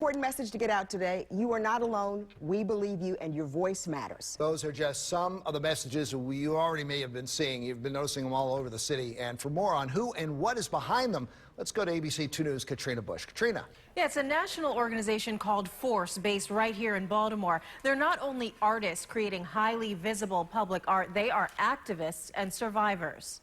important message to get out today. You are not alone. We believe you, and your voice matters. Those are just some of the messages you already may have been seeing. You've been noticing them all over the city. And for more on who and what is behind them, let's go to ABC 2 News' Katrina Bush. Katrina. Yeah, it's a national organization called Force, based right here in Baltimore. They're not only artists creating highly visible public art, they are activists and survivors.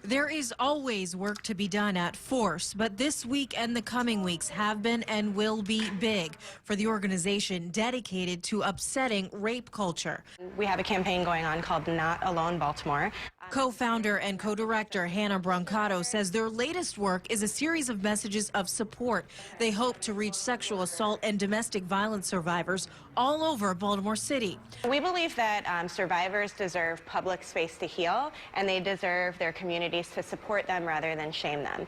There is always work to be done at Force, but this week and the coming weeks have been and will be big for the organization dedicated to upsetting rape culture. We have a campaign going on called Not Alone Baltimore. Co-founder and co-director Hannah Brancato says their latest work is a series of messages of support. They hope to reach sexual assault and domestic violence survivors all over Baltimore City. We believe that survivors deserve public space to heal, and they deserve their communities to support them rather than shame them.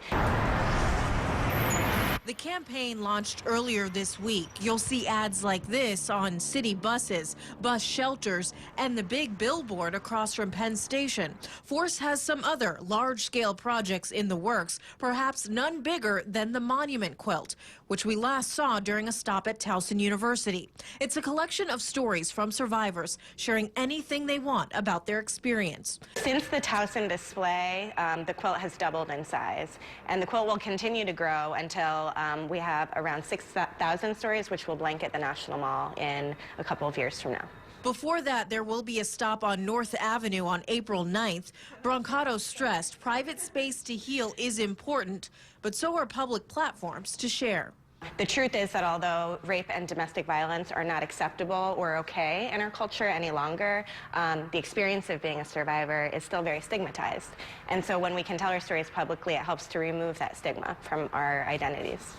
The campaign launched earlier this week. You'll see ads like this on city buses, bus shelters, and the big billboard across from Penn Station. Force has some other large-scale projects in the works, perhaps none bigger than the monument quilt, which we last saw during a stop at Towson University. It's a collection of stories from survivors sharing anything they want about their experience. Since the Towson display, the quilt has doubled in size, and the quilt will continue to grow until we have around 6,000 stories, which will blanket the National Mall in a couple of years from now. Before that, there will be a stop on North Avenue on April 9th. Brancato stressed private space to heal is important, but so are public platforms to share. The truth is that although rape and domestic violence are not acceptable or okay in our culture any longer, the experience of being a survivor is still very stigmatized. And so when we can tell our stories publicly, it helps to remove that stigma from our identities.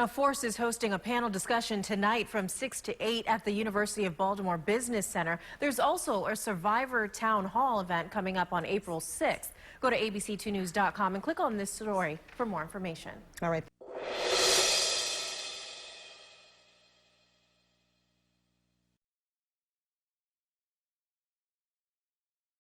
Force is hosting a panel discussion tonight from 6 to 8 at the University of Baltimore Business Center. There's also a Survivor Town Hall event coming up on April 6th. Go to abc2news.com and click on this story for more information. All right.